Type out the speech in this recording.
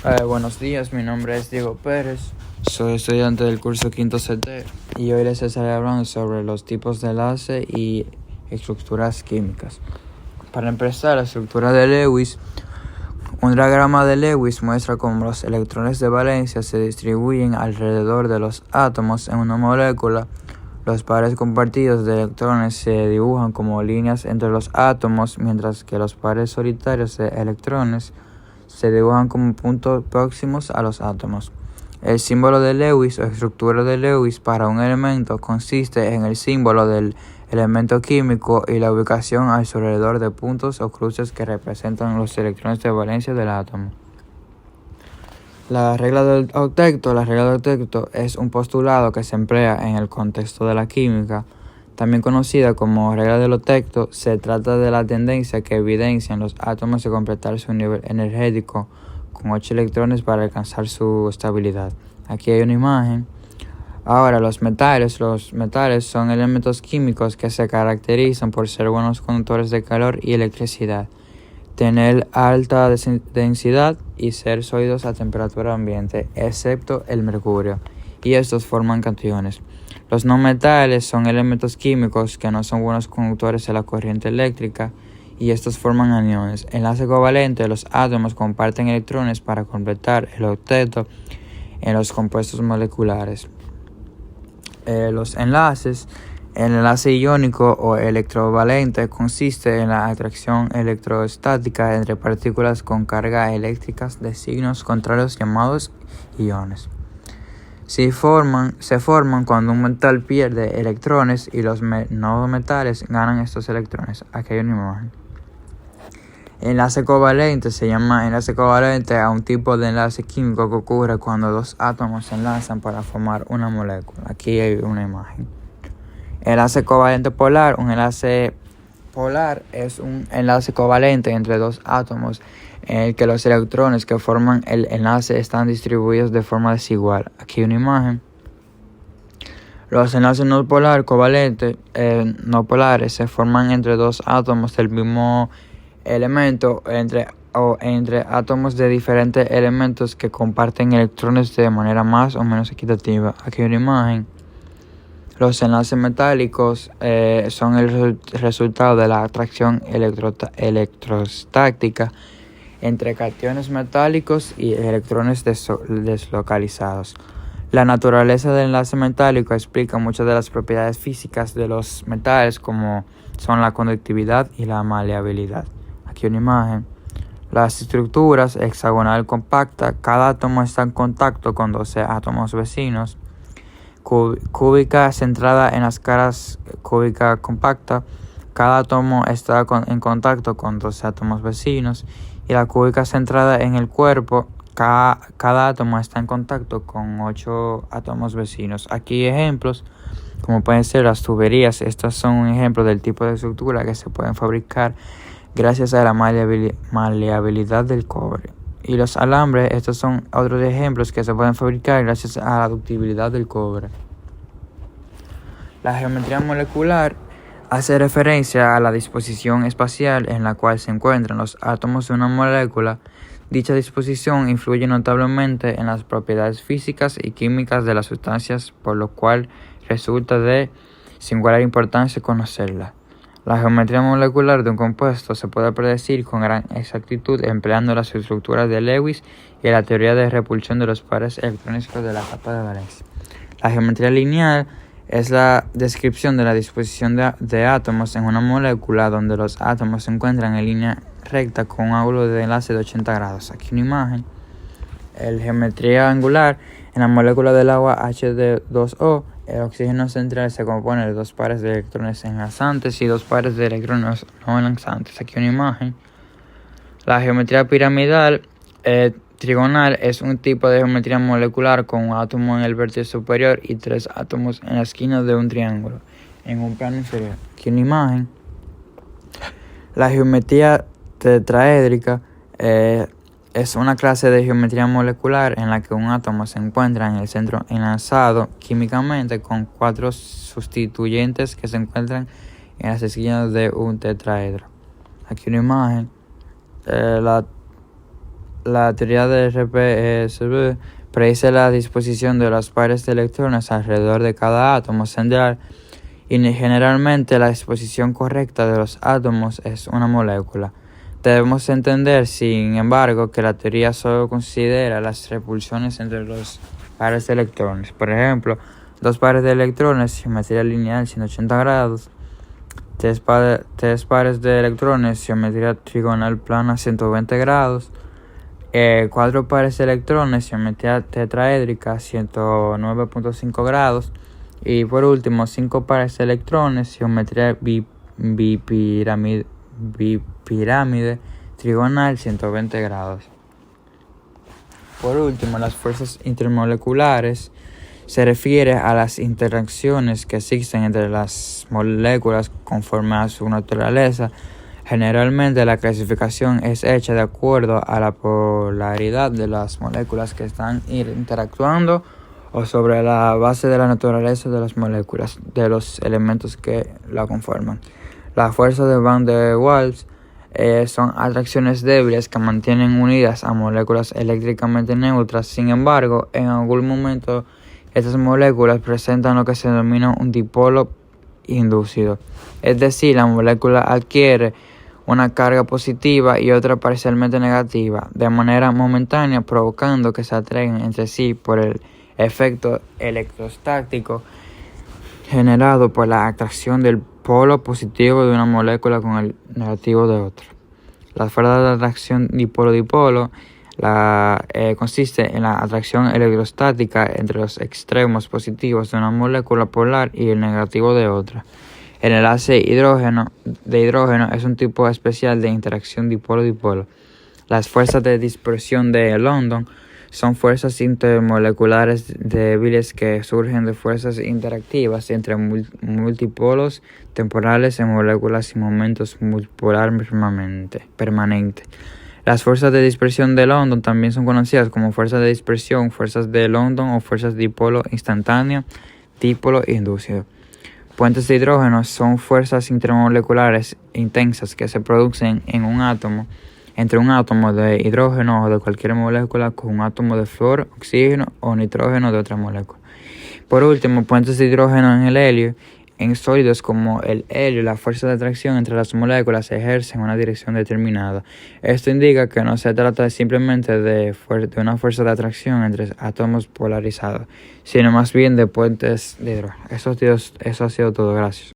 Buenos días, mi nombre es Diego Pérez, soy estudiante del curso quinto CT y hoy les estaré hablando sobre los tipos de enlace y estructuras químicas. Para empezar, la estructura de Lewis. Un diagrama de Lewis muestra cómo los electrones de valencia se distribuyen alrededor de los átomos en una molécula. Los pares compartidos de electrones se dibujan como líneas entre los átomos, mientras que los pares solitarios de electrones se dibujan como puntos próximos a los átomos. El símbolo de Lewis o estructura de Lewis para un elemento consiste en el símbolo del elemento químico y la ubicación a su alrededor de puntos o cruces que representan los electrones de valencia del átomo. La regla del octeto es un postulado que se emplea en el contexto de la química. También conocida como regla del octeto, se trata de la tendencia que evidencian los átomos de completar su nivel energético con 8 electrones para alcanzar su estabilidad. Aquí hay una imagen. Ahora, los metales son elementos químicos que se caracterizan por ser buenos conductores de calor y electricidad, tener alta densidad y ser sólidos a temperatura ambiente, excepto el mercurio, y estos forman cationes. Los no metales son elementos químicos que no son buenos conductores de la corriente eléctrica y estos forman aniones. Enlace covalente: los átomos comparten electrones para completar el octeto en los compuestos moleculares. Los enlaces. El enlace iónico o electrovalente consiste en la atracción electrostática entre partículas con carga eléctricas de signos contrarios llamados iones. Se forman cuando un metal pierde electrones y los no metales ganan estos electrones. Aquí hay una imagen. Enlace covalente: se llama enlace covalente a un tipo de enlace químico que ocurre cuando dos átomos se enlazan para formar una molécula. Aquí hay una imagen. Enlace covalente polar. Un enlace polar es un enlace covalente entre dos átomos en el que los electrones que forman el enlace están distribuidos de forma desigual. Aquí hay una imagen. Los enlaces no polares se forman entre dos átomos del mismo elemento entre átomos de diferentes elementos que comparten electrones de manera más o menos equitativa. Aquí hay una imagen. Los enlaces metálicos son el resultado de la atracción electrostática entre cationes metálicos y electrones deslocalizados. La naturaleza del enlace metálico explica muchas de las propiedades físicas de los metales, como son la conductividad y la maleabilidad. Aquí una imagen. Las estructuras: hexagonal compacta. Cada átomo está en contacto con 12 átomos vecinos. Cúbica centrada en las caras. Cúbica compacta. Cada átomo está en contacto con 12 átomos vecinos. Y la cúbica centrada en el cuerpo. Cada átomo está en contacto con 8 átomos vecinos. Aquí ejemplos, como pueden ser las tuberías. Estas son un ejemplo del tipo de estructura que se pueden fabricar gracias a la maleabilidad del cobre. Y los alambres, estos son otros ejemplos que se pueden fabricar gracias a la ductibilidad del cobre. La geometría molecular hace referencia a la disposición espacial en la cual se encuentran los átomos de una molécula. Dicha disposición influye notablemente en las propiedades físicas y químicas de las sustancias, por lo cual resulta de singular importancia conocerla. La geometría molecular de un compuesto se puede predecir con gran exactitud empleando las estructuras de Lewis y la teoría de repulsión de los pares electrónicos de la capa de valencia. La geometría lineal es la descripción de la disposición de átomos en una molécula donde los átomos se encuentran en línea recta con un ángulo de enlace de 80 grados. Aquí una imagen. La geometría angular: en la molécula del agua H2O, el oxígeno central se compone de 2 pares de electrones enlazantes y 2 pares de electrones no enlazantes. Aquí una imagen. La geometría piramidal trigonal es un tipo de geometría molecular con un átomo en el vértice superior y 3 átomos en la esquina de un triángulo en un plano inferior. Aquí una imagen. La geometría tetraédrica es una clase de geometría molecular en la que un átomo se encuentra en el centro enlazado químicamente con 4 sustituyentes que se encuentran en las esquinas de un tetraedro. Aquí una imagen. La teoría de RPSB predice la disposición de los pares de electrones alrededor de cada átomo central y generalmente la disposición correcta de los átomos es una molécula. Debemos entender, sin embargo, que la teoría solo considera las repulsiones entre los pares de electrones. Por ejemplo, dos pares de electrones, geometría lineal 180 grados, tres pares de electrones, geometría trigonal plana 120 grados, cuatro pares de electrones, geometría tetraédrica 109.5 grados, y por último, 5 pares de electrones, geometría bipirámide trigonal 120 grados. Por último, las fuerzas intermoleculares se refiere a las interacciones que existen entre las moléculas conforme a su naturaleza. Generalmente la clasificación es hecha de acuerdo a la polaridad de las moléculas que están interactuando o sobre la base de la naturaleza de las moléculas, de los elementos que la conforman. Las fuerzas de Van der Waals son atracciones débiles que mantienen unidas a moléculas eléctricamente neutras. Sin embargo, en algún momento estas moléculas presentan lo que se denomina un dipolo inducido, es decir, la molécula adquiere una carga positiva y otra parcialmente negativa de manera momentánea, provocando que se atraigan entre sí por el efecto electrostático generado por la atracción del polo positivo de una molécula con el negativo de otra. La fuerza de atracción dipolo-dipolo consiste en la atracción electrostática entre los extremos positivos de una molécula polar y el negativo de otra. El enlace de hidrógeno es un tipo especial de interacción dipolo-dipolo. Las fuerzas de dispersión de London son fuerzas intermoleculares débiles que surgen de fuerzas interactivas entre multipolos temporales en moléculas y momentos multipolar permanente. Las fuerzas de dispersión de London también son conocidas como fuerzas de dispersión, fuerzas de London o fuerzas de dipolo instantáneo, dipolo inducido. Puentes de hidrógeno son fuerzas intermoleculares intensas que se producen en un átomo, entre un átomo de hidrógeno o de cualquier molécula con un átomo de flúor, oxígeno o nitrógeno de otra molécula. Por último, puentes de hidrógeno en el helio. En sólidos como el helio, la fuerza de atracción entre las moléculas se ejerce en una dirección determinada. Esto indica que no se trata simplemente de una fuerza de atracción entre átomos polarizados, sino más bien de puentes de hidrógeno. Eso ha sido todo. Gracias.